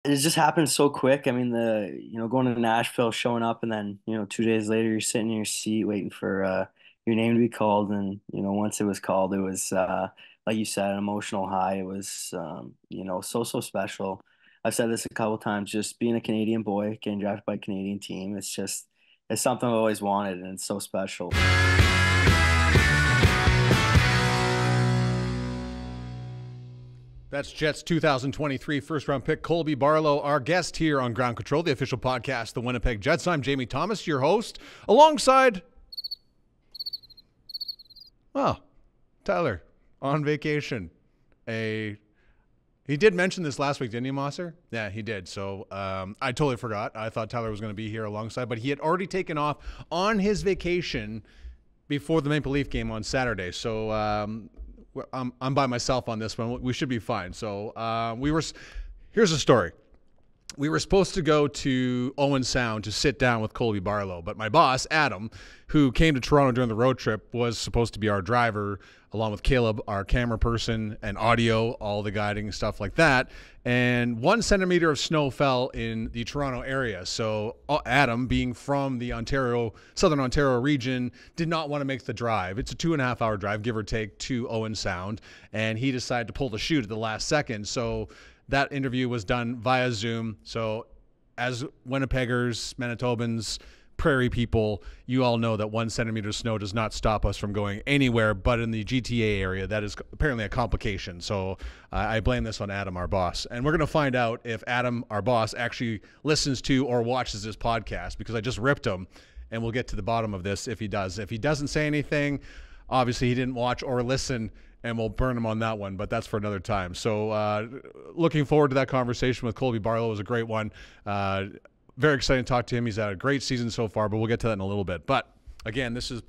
It just happened so quick. I mean, going to Nashville, showing up, and then, 2 days later, you're sitting in your seat waiting for your name to be called. And, once it was called, it was, like you said, an emotional high. It was, so special. I've said this a couple times, just being a Canadian boy, getting drafted by a Canadian team. It's something I've always wanted, and it's so special. That's Jets 2023 first-round pick Colby Barlow, our guest here on Ground Control, the official podcast, the Winnipeg Jets. I'm Jamie Thomas, your host, alongside, Tyler, on vacation. He did mention this last week, didn't he, Mosser? Yeah, he did. So I totally forgot. I thought Tyler was going to be here alongside, but he had already taken off on his vacation before the Maple Leaf game on Saturday. So I'm by myself on this one. We should be fine. So here's the story. We were supposed to go to Owen Sound to sit down with Colby Barlow, but my boss, Adam, who came to Toronto during the road trip, was supposed to be our driver, along with Caleb, our camera person, and audio, all the guiding, stuff like that. And 1 centimeter of snow fell in the Toronto area. So Adam, being from the Southern Ontario region, did not want to make the drive. It's a 2.5-hour drive, give or take, to Owen Sound. And he decided to pull the chute at the last second. So that interview was done via Zoom. So as Winnipeggers, Manitobans, Prairie people, you all know that 1 centimeter of snow does not stop us from going anywhere, but in the GTA area, that is apparently a complication. So I blame this on Adam, our boss. And we're going to find out if Adam, our boss, actually listens to or watches this podcast, because I just ripped him, and we'll get to the bottom of this if he does. If he doesn't say anything, obviously he didn't watch or listen, and we'll burn him on that one, but that's for another time. So looking forward to that conversation with Colby Barlow. It was a great one. Very excited to talk to him. He's had a great season so far, but we'll get to that in a little bit. But again, this is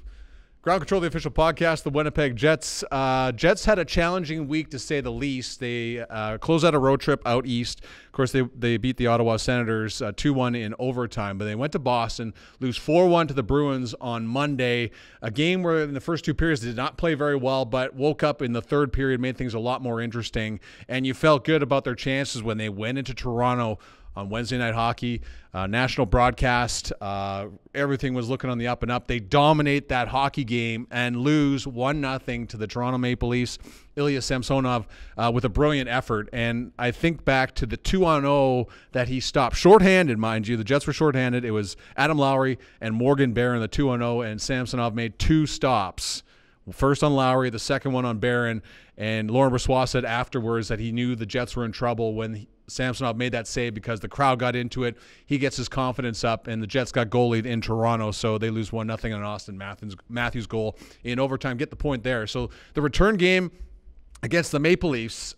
Ground Control, the official podcast, the Winnipeg Jets. Jets had a challenging week, to say the least. They closed out a road trip out east. Of course, they beat the Ottawa Senators 2-1 in overtime, but they went to Boston, lose 4-1 to the Bruins on Monday, a game where in the first two periods they did not play very well, but woke up in the third period, made things a lot more interesting, and you felt good about their chances when they went into Toronto on Wednesday Night Hockey, national broadcast. Everything was looking on the up and up. They dominate that hockey game and lose 1-0 to the Toronto Maple Leafs. Ilya Samsonov with a brilliant effort. And I think back to the 2-0 that he stopped. Shorthanded, mind you. The Jets were shorthanded. It was Adam Lowry and Morgan Barron, the 2-0, and Samsonov made two stops. First on Lowry, the second one on Barron. And Laurent Brossoit said afterwards that he knew the Jets were in trouble when Samsonov made that save, because the crowd got into it. He gets his confidence up, and the Jets got goalied in Toronto, so they lose 1-0 on Austin Matthews' goal in overtime. Get the point there. So the return game against the Maple Leafs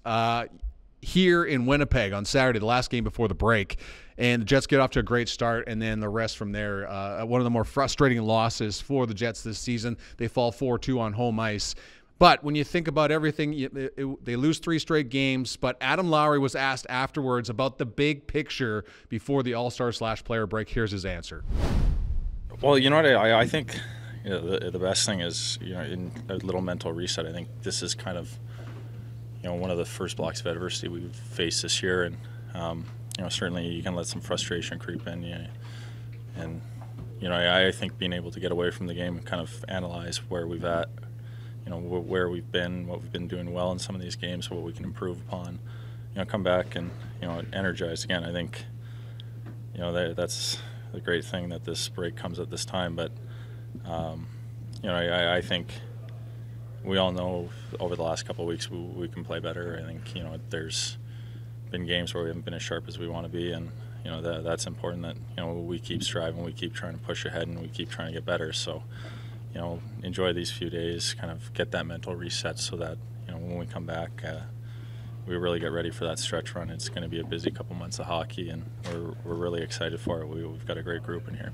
here in Winnipeg on Saturday, the last game before the break. And the Jets get off to a great start, and then the rest from there. One of the more frustrating losses for the Jets this season. They fall 4-2 on home ice. But when you think about everything, they lose 3 straight games. But Adam Lowry was asked afterwards about the big picture before the All-Star/player break. Here's his answer. Well, you know what? I think the best thing is, in a little mental reset. I think this is kind of, one of the first blocks of adversity we've faced this year. And, certainly you can let some frustration creep in. And, I think being able to get away from the game and kind of analyze where we've at, where we've been, what we've been doing well in some of these games, what we can improve upon, come back and, energize again. I think, that's the great thing that this break comes at this time. But, I think we all know over the last couple of weeks we can play better. I think, there's been games where we haven't been as sharp as we want to be, and, that's important that, we keep striving, we keep trying to push ahead, and we keep trying to get better. So, enjoy these few days, kind of get that mental reset so that, when we come back, we really get ready for that stretch run. It's going to be a busy couple months of hockey, and we're really excited for it. We've got a great group in here.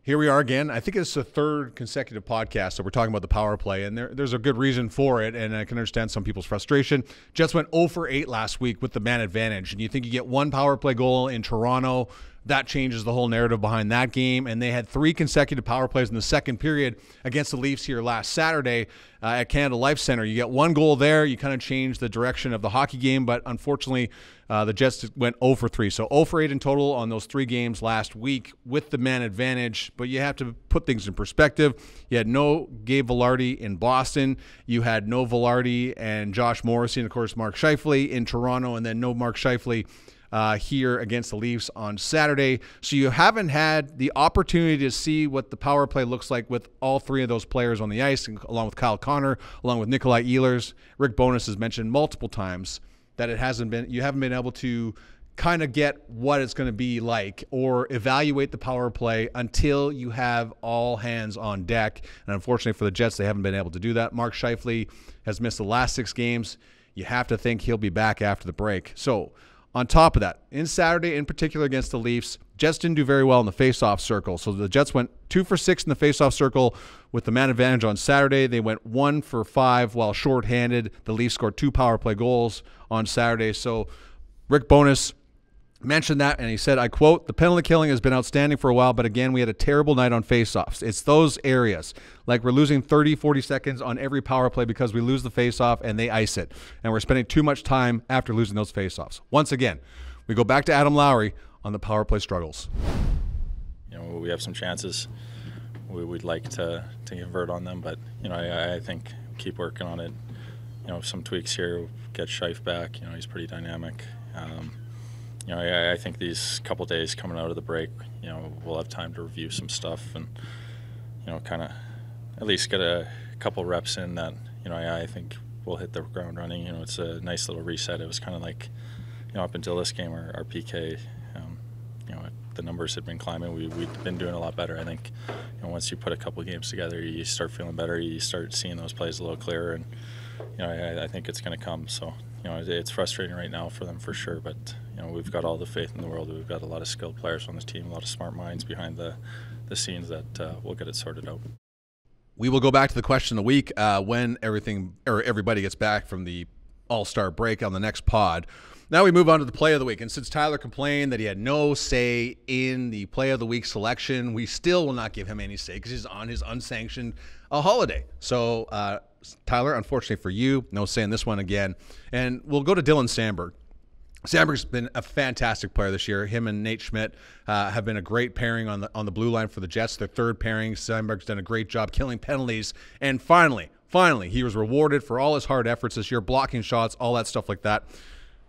Here we are again. I think it's the third consecutive podcast that we're talking about the power play, and there's a good reason for it, and I can understand some people's frustration. Jets went 0 for 8 last week with the man advantage, and you think you get one power play goal in Toronto, that changes the whole narrative behind that game, and they had 3 consecutive power plays in the second period against the Leafs here last Saturday at Canada Life Center. You get one goal there, you kind of change the direction of the hockey game, but unfortunately The Jets went 0 for 3. So 0 for 8 in total on those 3 games last week with the man advantage. But you have to put things in perspective. You had no Gabe Vilardi in Boston. You had no Vilardi and Josh Morrissey, and, of course, Mark Scheifele in Toronto, and then no Mark Scheifele here against the Leafs on Saturday. So you haven't had the opportunity to see what the power play looks like with all 3 of those players on the ice, along with Kyle Connor, along with Nikolai Ehlers. Rick Bowness has mentioned multiple times that you haven't been able to kind of get what it's going to be like or evaluate the power play until you have all hands on deck. And unfortunately for the Jets, they haven't been able to do that. Mark Scheifele has missed the last 6 games. You have to think he'll be back after the break. So on top of that, in Saturday in particular against the Leafs, Jets didn't do very well in the faceoff circle. So the Jets went 2 for 6 in the faceoff circle with the man advantage on Saturday. They went 1 for 5 while shorthanded. The Leafs scored 2 power play goals on Saturday. So Rick Bowness mentioned that, and he said, I quote, "The penalty killing has been outstanding for a while, but again, we had a terrible night on faceoffs. It's those areas. Like we're losing 30, 40 seconds on every power play because we lose the faceoff and they ice it. And we're spending too much time after losing those faceoffs." Once again, we go back to Adam Lowry on the power play struggles. We have some chances. We'd like to convert on them, but I think keep working on it. Some tweaks here. Get Scheif back. He's pretty dynamic. I think these couple days coming out of the break, we'll have time to review some stuff and kind of at least get a couple reps in that. I think we'll hit the ground running. It's a nice little reset. It was kind of like up until this game, our PK. The numbers had been climbing. We'd been doing a lot better. I think once you put a couple games together, you start feeling better. You start seeing those plays a little clearer, and I think it's going to come. So it's frustrating right now for them for sure, but we've got all the faith in the world. We've got a lot of skilled players on this team, a lot of smart minds behind the scenes that we'll get it sorted out. We will go back to the question of the week when everybody gets back from the All-Star break on the next pod. Now we move on to the play of the week. And since Tyler complained that he had no say in the play of the week selection, we still will not give him any say because he's on his unsanctioned holiday. So, Tyler, unfortunately for you, no say in this one again. And we'll go to Dylan Samberg. Samberg's been a fantastic player this year. Him and Nate Schmidt have been a great pairing on the blue line for the Jets. Their third pairing. Samberg's done a great job killing penalties. And finally, he was rewarded for all his hard efforts this year, blocking shots, all that stuff like that.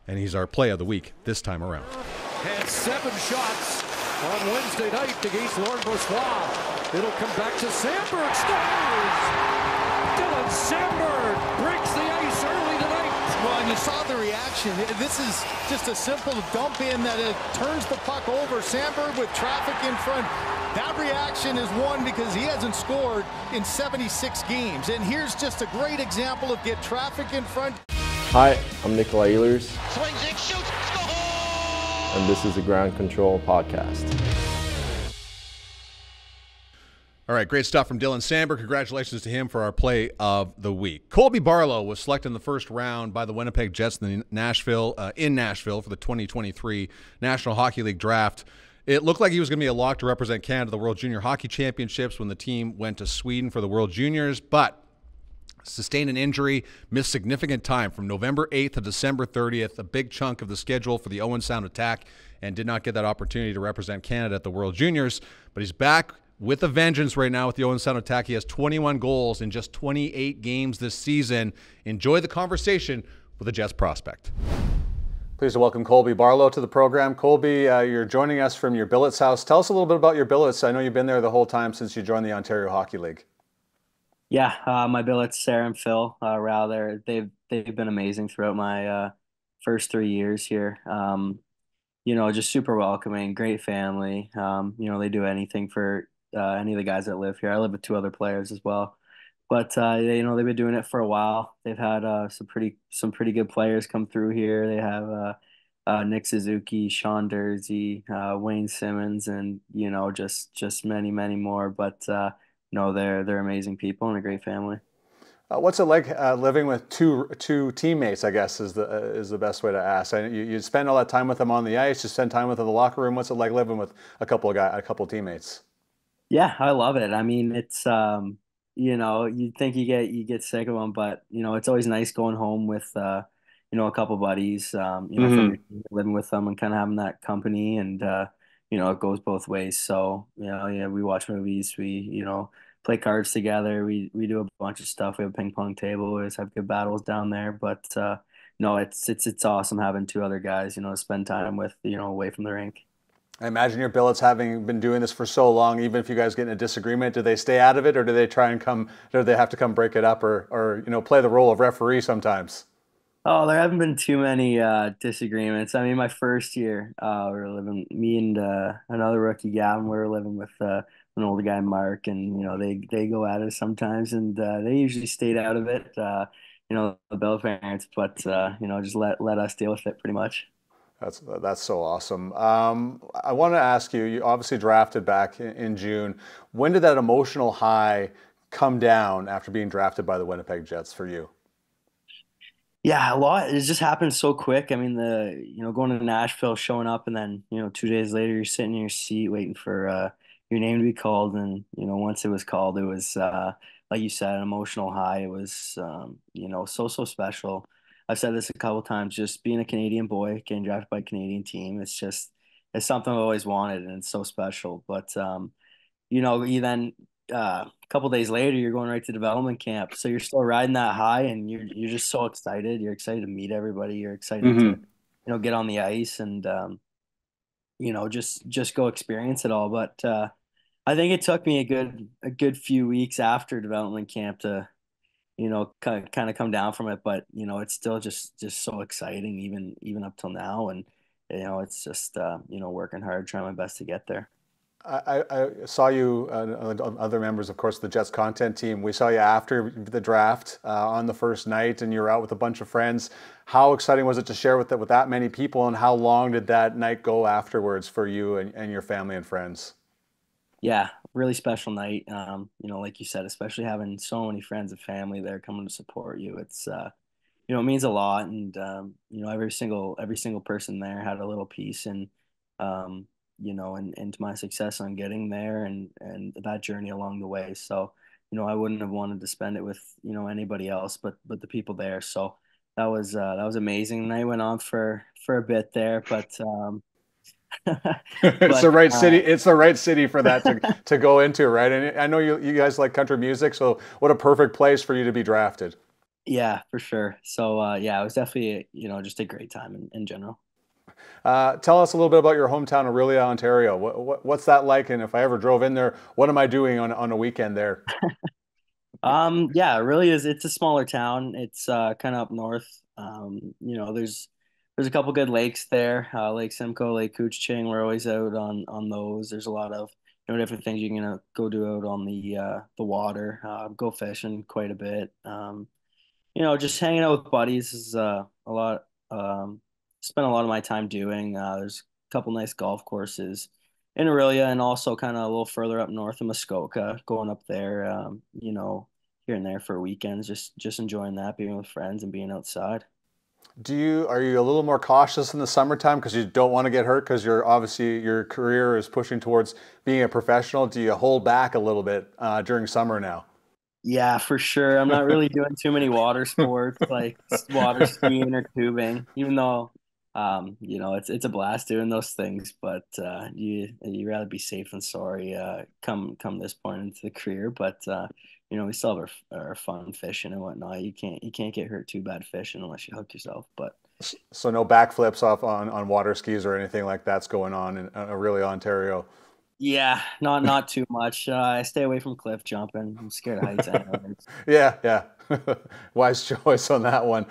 And he's our play of the week this time around. Had 7 shots on Wednesday night against Lauren Bourgeois. It'll come back to Samberg. Scores! Dylan Samberg breaks the ice early tonight. Well, and you saw the reaction. This is just a simple dump in that it turns the puck over. Samberg with traffic in front. That reaction is one because he hasn't scored in 76 games. And here's just a great example of get traffic in front. Hi, I'm Nikolai Ehlers. Swings it, shoots, score! And this is the Ground Control Podcast. All right, great stuff from Dylan Samberg. Congratulations to him for our play of the week. Colby Barlow was selected in the first round by the Winnipeg Jets in Nashville for the 2023 National Hockey League Draft. It looked like he was going to be a lock to represent Canada at the World Junior Hockey Championships when the team went to Sweden for the World Juniors, but sustained an injury, missed significant time from November 8th to December 30th, a big chunk of the schedule for the Owen Sound Attack, and did not get that opportunity to represent Canada at the World Juniors. But he's back with a vengeance right now with the Owen Sound Attack. He has 21 goals in just 28 games this season. Enjoy the conversation with a Jets prospect. Pleased to welcome Colby Barlow to the program. Colby, you're joining us from your billets house. Tell us a little bit about your billets. I know you've been there the whole time since you joined the Ontario Hockey League. Yeah, my billets, Sarah and Phil Rao there. They've been amazing throughout my first 3 years here. Just super welcoming, great family. They do anything for any of the guys that live here. I live with 2 other players as well, but they've been doing it for a while. They've had some pretty good players come through here. They have Nick Suzuki, Sean Dursey, Wayne Simmons, and just many more. But they're amazing people and a great family. What's it like living with two teammates, I guess, is the best way to ask. You spend all that time with them on the ice, you spend time with them in the locker room. What's it like living with a couple teammates? Yeah, I love it. I mean, it's you'd think you get sick of them, but it's always nice going home with a couple buddies, from Hmm. your team, living with them and kind of having that company, and it goes both ways. So, yeah, we watch movies, we, play cards together, we do a bunch of stuff. We have a ping pong table, we always have good battles down there. But no, it's awesome having two other guys, to spend time with, away from the rink. I imagine your billets, having been doing this for so long, even if you guys get in a disagreement, do they stay out of it, or do they try and come? Do they have to come break it up, or play the role of referee sometimes? Oh, there haven't been too many disagreements. I mean, my first year, we were living, me and another rookie, Gavin, we were living with an older guy, Mark, and they go at it sometimes, and they usually stayed out of it. The Bell parents, but just let us deal with it pretty much. That's so awesome. I want to ask you. You obviously drafted back in June. When did that emotional high come down after being drafted by the Winnipeg Jets for you? Yeah, a lot. It just happened so quick. I mean, going to Nashville, showing up, and then, 2 days later, you're sitting in your seat waiting for your name to be called. And, once it was called, it was, like you said, an emotional high. It was, so special. I've said this a couple times, just being a Canadian boy, getting drafted by a Canadian team, it's something I've always wanted, and it's so special. But, you then a couple days later, you're going right to development camp, so you're still riding that high, and you're just so excited. You're excited to meet everybody. You're excited to, Hmm. get on the ice and just go experience it all. But I think it took me a good few weeks after development camp to kind of come down from it. But it's still just so exciting, even up till now, and it's just working hard, trying my best to get there. I saw you, other members, of course, the Jets content team. We saw you after the draft on the first night, and you were out with a bunch of friends. How exciting was it to share with that many people, and how long did that night go afterwards for you and your family and friends? Yeah, really special night. Like you said, especially having so many friends and family there coming to support you. It's it means a lot, and every single person there had a little piece, and and to my success on getting there, and that journey along the way. So, I wouldn't have wanted to spend it with anybody else, but the people there. So that was amazing. And I went on for a bit there, but It's but the right city. It's the right city for that to go into, right? And I know you guys like country music, so what a perfect place for you to be drafted. Yeah, for sure. So yeah, it was definitely just a great time in general. Tell us a little bit about your hometown, Aurelia, Ontario. What's that like? And if I ever drove in there, what am I doing on a weekend there? Yeah, it really is. It's a smaller town. It's kind of up north. There's a couple good lakes there. Lake Simcoe, Lake Couchiching. We're always out on those. There's a lot of different things you can go do out on the water. Go fishing quite a bit. Just hanging out with buddies is a lot. Spend a lot of my time doing. There's a couple nice golf courses in Aurelia, and also kind of a little further up north in Muskoka. Going up there, here and there for weekends. Just enjoying that, being with friends and being outside. Are you a little more cautious in the summertime because you don't want to get hurt because you're obviously your career is pushing towards being a professional? Do you hold back a little bit during summer now? Yeah, for sure. I'm not really doing too many water sports like water skiing or tubing, even though it's a blast doing those things. But you rather be safe than sorry. Come this point into the career, but we still have our fun fishing and whatnot. You can't get hurt too bad fishing unless you hook yourself. But So no backflips off on water skis or anything like that's going on in Aurelia, Ontario. yeah, not too much. I stay away from cliff jumping. I'm scared of heights anyways. Yeah, yeah. Wise choice on that one.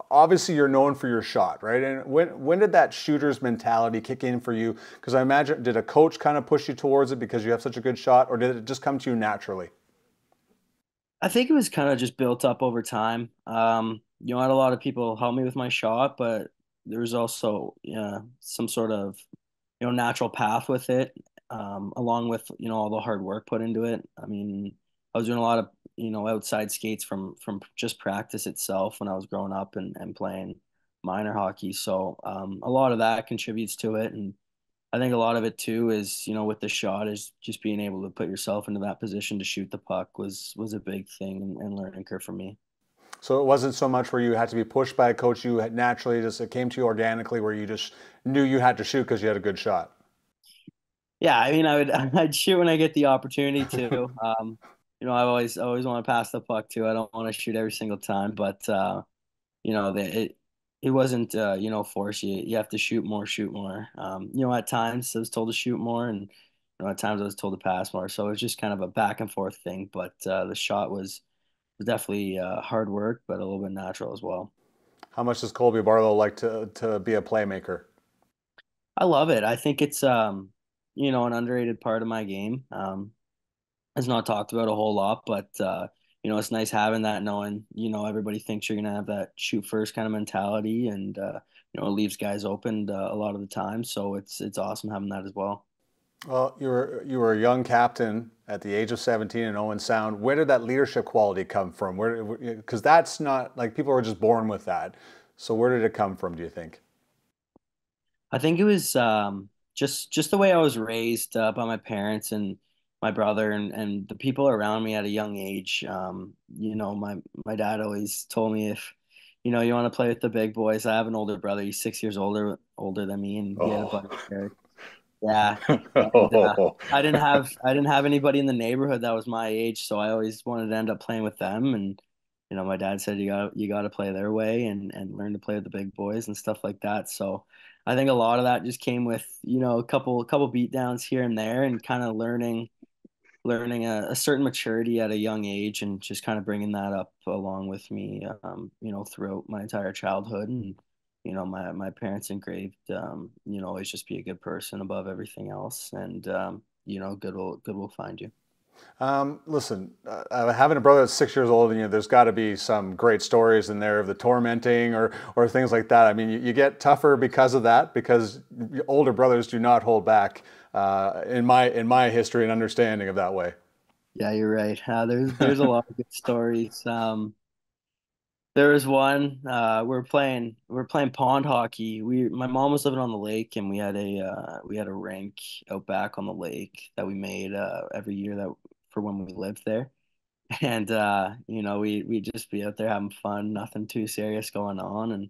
Obviously, you're known for your shot, right? And when did that shooter's mentality kick in for you? Because I imagine, did a coach kind of push you towards it because you have such a good shot, or did it just come to you naturally? I think it was kind of just built up over time. I had a lot of people help me with my shot, but there was also some sort of natural path with it, along with all the hard work put into it. I mean, I was doing a lot of outside skates from just practice itself when I was growing up and playing minor hockey. So a lot of that contributes to it, and I think a lot of it too is, with the shot is just being able to put yourself into that position to shoot the puck was a big thing and learning curve for me. So it wasn't so much where you had to be pushed by a coach. You had naturally just, it came to you organically where you just knew you had to shoot because you had a good shot. Yeah, I mean, I'd shoot when I get the opportunity to. I always want to pass the puck too. I don't want to shoot every single time, but it wasn't force. You have to shoot more, shoot more. At times I was told to shoot more, and at times I was told to pass more. So it was just kind of a back and forth thing. But the shot was definitely hard work, but a little bit natural as well. How much does Colby Barlow like to be a playmaker? I love it. I think it's an underrated part of my game. It's not talked about a whole lot, but it's nice having that, knowing everybody thinks you're gonna have that shoot first kind of mentality, and it leaves guys open a lot of the time. So it's awesome having that as well. Well, you were a young captain at the age of 17 in Owen Sound. Where did that leadership quality come from? Because that's not like people are just born with that. So where did it come from, do you think? I think it was just the way I was raised by my parents and my brother and the people around me at a young age. My dad always told me, if you want to play with the big boys. I have an older brother. He's 6 years older than me, and he had a Oh. buddy there. Yeah, and I didn't have anybody in the neighborhood that was my age, so I always wanted to end up playing with them. And my dad said you got to play their way and learn to play with the big boys and stuff like that. So I think a lot of that just came with a couple beat downs here and there, and kind of learning a certain maturity at a young age, and just kind of bringing that up along with me, throughout my entire childhood. And my parents engraved, always just be a good person above everything else, and good will find you. Listen, having a brother that's 6 years older than you, there's got to be some great stories in there of the tormenting or things like that. I mean, you get tougher because of that, because older brothers do not hold back. In my history and understanding of that way. Yeah, you're right. There's a lot of good stories. There was one. We were playing pond hockey. My mom was living on the lake, and we had a rink out back on the lake that we made every year, that for when we lived there. And we just be out there having fun, nothing too serious going on. And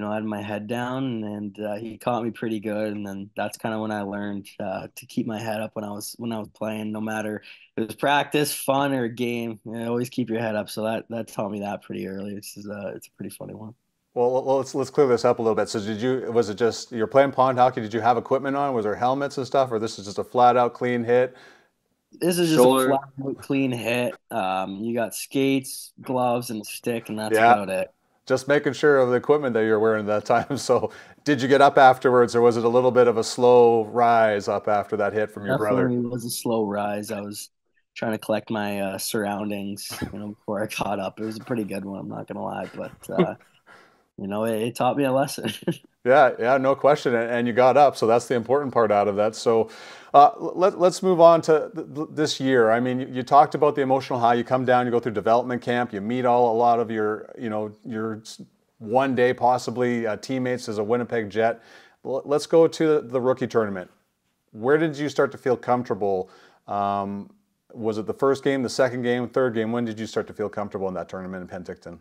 I had my head down, and he caught me pretty good. And then that's kind of when I learned to keep my head up when I was playing, no matter if it was practice, fun, or a game. Always keep your head up. So that taught me that pretty early. It's a pretty funny one. Well, let's clear this up a little bit. So was it just you're playing pond hockey? Did you have equipment on? Was there helmets and stuff, or this is just a flat out clean hit? This is just a Shoulder. flat out clean hit. You got skates, gloves, and a stick, and that's Yeah. about it. Just making sure of the equipment that you're wearing at that time. So did you get up afterwards, or was it a little bit of a slow rise up after that hit from your brother? Definitely was a slow rise. I was trying to collect my surroundings, before I caught up. It was a pretty good one, I'm not gonna lie, but it taught me a lesson. Yeah, no question. And you got up, so that's the important part out of that. So let's move on to this year. I mean, you talked about the emotional high. You come down, you go through development camp, you meet a lot of your one day possibly teammates as a Winnipeg Jet. Let's go to the rookie tournament. Where did you start to feel comfortable? Was it the first game, the second game, third game? When did you start to feel comfortable in that tournament in Penticton?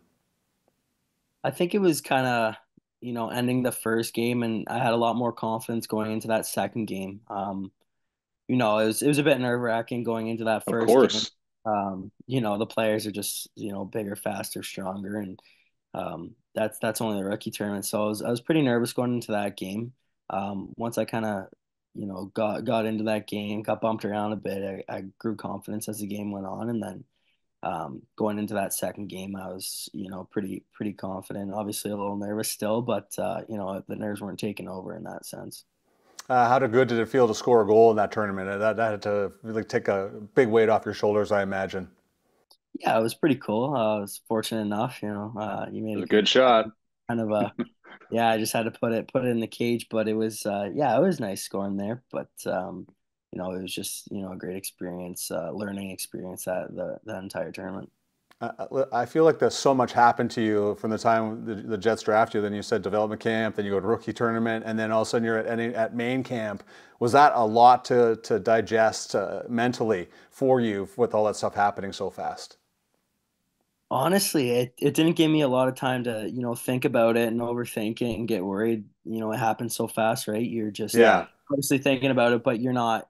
I think it was kind of, ending the first game, and I had a lot more confidence going into that second game. It was a bit nerve-wracking going into that Of first game. course. The players are just, bigger, faster, stronger, and that's only the rookie tournament. So I was pretty nervous going into that game. Once I kind of, got into that game, got bumped around a bit, I grew confidence as the game went on, and then going into that second game, I was, pretty confident. Obviously, a little nervous still, but the nerves weren't taking over in that sense. How good did it feel to score a goal in that tournament? That had to really take a big weight off your shoulders, I imagine. Yeah, it was pretty cool. I was fortunate enough, you It made was a a good good shot. kind of yeah. I just had to put it in the cage, but it was yeah, it was nice scoring there. But it was just a great experience, learning experience at the entire tournament. I feel like there's so much happened to you from the time the Jets draft you. Then you said development camp, then you go to rookie tournament, and then all of a sudden you're at main camp. Was that a lot to digest mentally for you with all that stuff happening so fast? Honestly, it didn't give me a lot of time to, think about it and overthink it and get worried. It happens so fast, right? You're just Yeah. obviously thinking about it, but you're not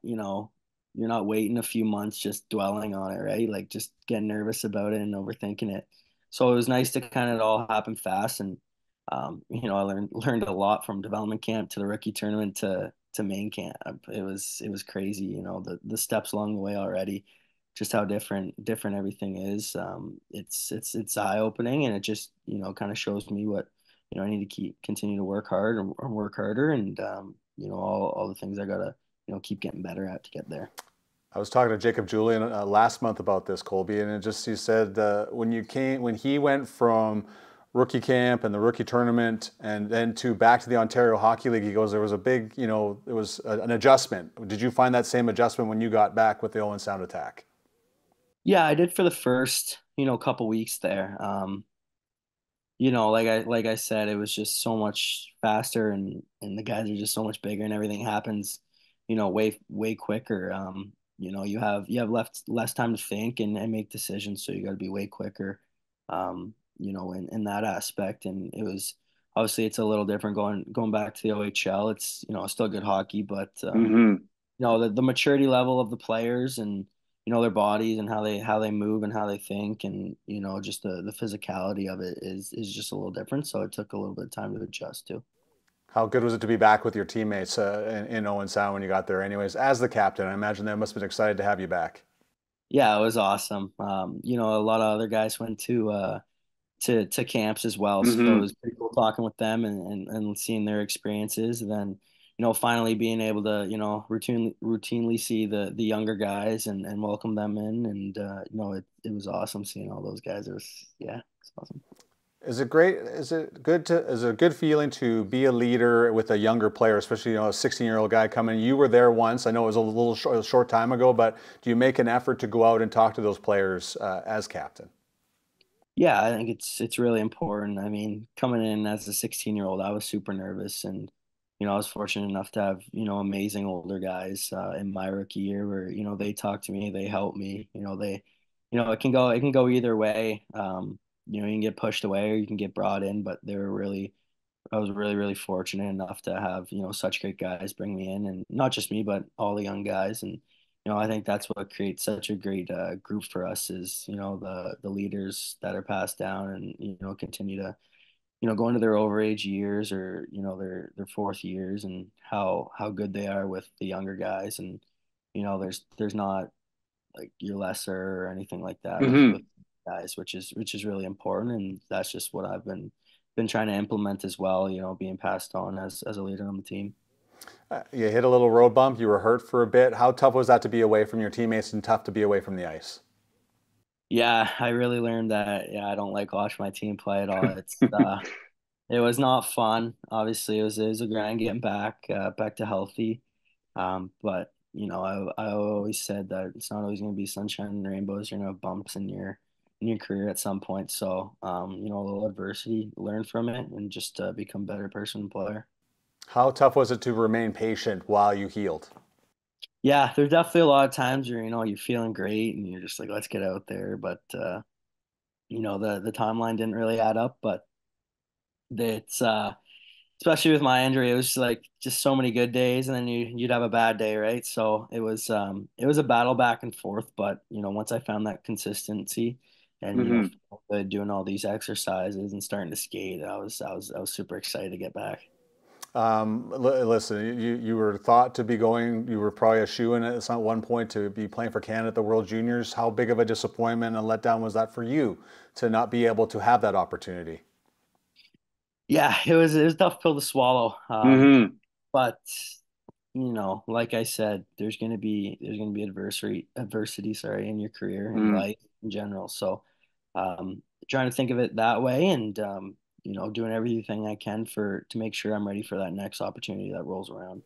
waiting a few months just dwelling on it, right? Like just getting nervous about it and overthinking it. So it was nice to kind of it all happen fast, and I learned a lot from development camp to the rookie tournament to main camp. It was crazy, the steps along the way already, just how different everything is. It's eye opening, and it just kind of shows me what I need to continue to work hard and work harder, and all the things I gotta keep getting better at to get there. I was talking to Jacob Julian last month about this, Colby, and he said when he went from rookie camp and the rookie tournament and then back to the Ontario Hockey League, he goes, there was a big, it was an adjustment. Did you find that same adjustment when you got back with the Owen Sound Attack? Yeah, I did for the first couple weeks there. Like I said, it was just so much faster, and the guys are just so much bigger, and everything happens, way quicker. You have less time to think and make decisions, so you got to be way quicker, in that aspect. And it was obviously it's a little different going back to the OHL. It's still good hockey, but the maturity level of the players and their bodies and how they move and how they think, and just the physicality of it is just a little different, so it took a little bit of time to adjust to. How good was it to be back with your teammates in Owen Sound when you got there? Anyways, as the captain, I imagine they must have been excited to have you back. Yeah, it was awesome. A lot of other guys went to camps as well. So it was pretty cool talking with them and seeing their experiences. And then, finally being able to, routinely see the younger guys and welcome them in. And, it was awesome seeing all those guys. It's awesome. Is it great? Is it a good feeling to be a leader with a younger player, especially, a 16-year-old guy coming? You were there once. I know it was a short time ago, but do you make an effort to go out and talk to those players as captain? Yeah, I think it's really important. I mean, coming in as a 16-year-old, I was super nervous, and I was fortunate enough to have amazing older guys in my rookie year where they talk to me, they help me. It can go either way. You can get pushed away or you can get brought in, but I was really, really fortunate enough to have, such great guys bring me in, and not just me, but all the young guys. And, I think that's what creates such a great group for us is, the leaders that are passed down and, continue to, go into their overage years or, their fourth years, and how good they are with the younger guys. And, there's not like you're lesser or anything like that with guys, which is really important, and that's just what I've been trying to implement as well. Being passed on as a leader on the team. You hit a little road bump. You were hurt for a bit. How tough was that to be away from your teammates and tough to be away from the ice? Yeah, I really learned that. Yeah, I don't like watching my team play at all. It was not fun. Obviously, it was a grind getting back to healthy. But I always said that it's not always going to be sunshine and rainbows. You're going to have bumps in your career at some point. So, a little adversity, learn from it, and just become a better person and player. How tough was it to remain patient while you healed? Yeah, there's definitely a lot of times where you're feeling great and you're just like, let's get out there. But the timeline didn't really add up. But it's especially with my injury, it was just so many good days, and then you'd have a bad day, right? So it was a battle back and forth, but once I found that consistency and doing all these exercises and starting to skate, I was super excited to get back. Listen, you were thought to be going. You were probably a shoe-in at one point to be playing for Canada at the World Juniors. How big of a disappointment and letdown was that for you to not be able to have that opportunity? Yeah, it was a tough pill to swallow. But like I said, there's gonna be adversity, sorry, in your career and life in general. So, trying to think of it that way, and doing everything I can to make sure I'm ready for that next opportunity that rolls around.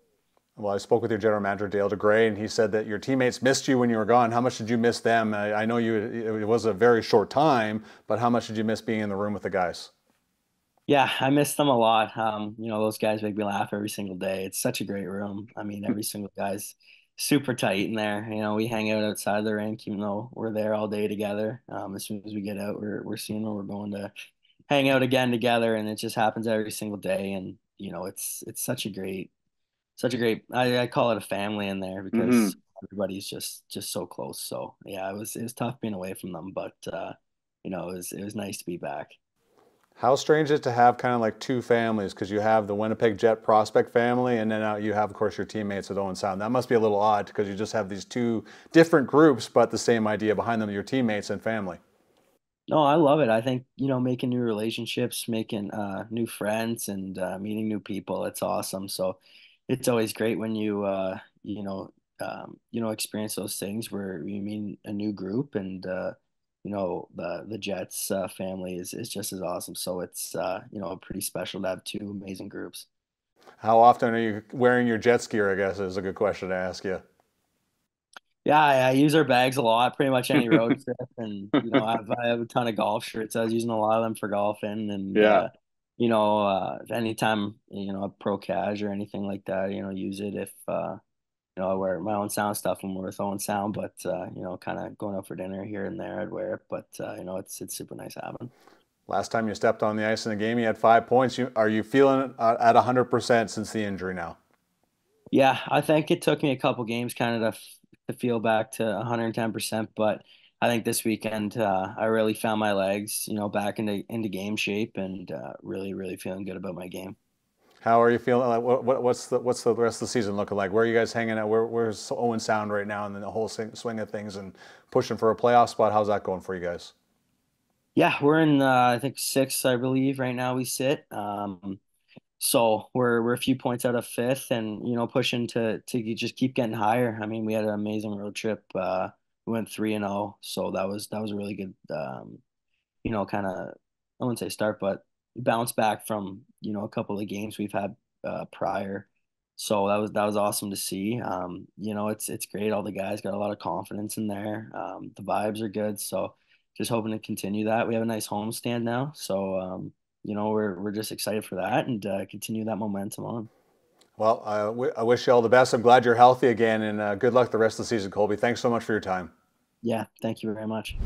Well, I spoke with your general manager, Dale DeGray, and he said that your teammates missed you when you were gone. How much did you miss them? I know it was a very short time, but how much did you miss being in the room with the guys? Yeah, I miss them a lot. Those guys make me laugh every single day. It's such a great room. I mean, every single guy's super tight in there. We hang out outside the rink, even though we're there all day together. As soon as we get out, we're seeing where we're going to hang out again together, and it just happens every single day. And it's such a great. I call it a family in there because everybody's just so close. So yeah, it was tough being away from them, but it was nice to be back. How strange is it to have kind of like two families, because you have the Winnipeg Jet prospect family, and then you have, of course, your teammates at Owen Sound. That must be a little odd because you just have these two different groups, but the same idea behind them, your teammates and family. No, I love it. I think, making new relationships, making new friends and meeting new people, it's awesome. So it's always great when experience those things where you meet a new group and the Jets family is just as awesome. So it's pretty special to have two amazing groups. How often are you wearing your Jets gear, I guess, is a good question to ask you. Yeah, I use our bags a lot, pretty much any road trip, and I have a ton of golf shirts. I was using a lot of them for golfing, and Yeah. anytime a pro cash or anything like that, use it if I wear my own sound stuff when we're with Owen Sound, but kind of going out for dinner here and there, I'd wear it. But it's super nice having. Last time you stepped on the ice in the game, you had 5 points. Are you feeling it at 100% since the injury now? Yeah, I think it took me a couple games kind of to feel back to 110%, but I think this weekend I really found my legs, back into game shape and really, really feeling good about my game. How are you feeling? Like, what's the rest of the season looking like? Where are you guys hanging out? Where's Owen Sound right now, and then the whole swing of things and pushing for a playoff spot? How's that going for you guys? Yeah, we're in I think sixth, I believe, right now we sit. So we're a few points out of fifth, and pushing to just keep getting higher. I mean, we had an amazing road trip. We went 3-0, so that was a really good kind of, I wouldn't say start, but bounce back from a couple of games we've had prior. So that was awesome to see. It's great. All the guys got a lot of confidence in there. The vibes are good. So just hoping to continue that. We have a nice homestand now, so we're just excited for that and continue that momentum on. Well, I wish you all the best. I'm glad you're healthy again, and good luck the rest of the season, Colby. Thanks so much for your time. Yeah, thank you very much.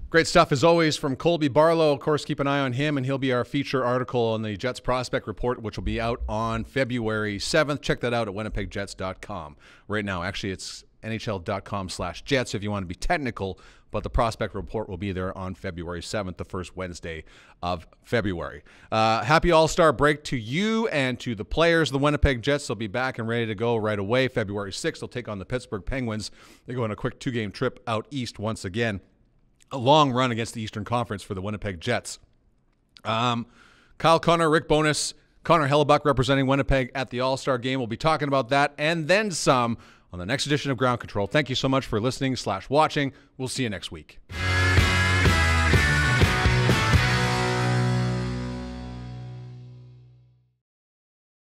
Great stuff as always from Colby Barlow. Of course, keep an eye on him, and he'll be our feature article on the Jets Prospect Report, which will be out on February 7th. Check that out at winnipegjets.com. Right now, actually, it's nhl.com/Jets if you want to be technical, but the Prospect Report will be there on February 7th, the first Wednesday of February. Happy All-Star break to you and to the players. The Winnipeg Jets will be back and ready to go right away. February 6th, they'll take on the Pittsburgh Penguins. They go on a quick 2-game trip out east once again. A long run against the Eastern Conference for the Winnipeg Jets. Kyle Connor, Rick Bowness, Connor Hellebuck representing Winnipeg at the All-Star Game. We'll be talking about that and then some on the next edition of Ground Control. Thank you so much for listening/watching. We'll see you next week.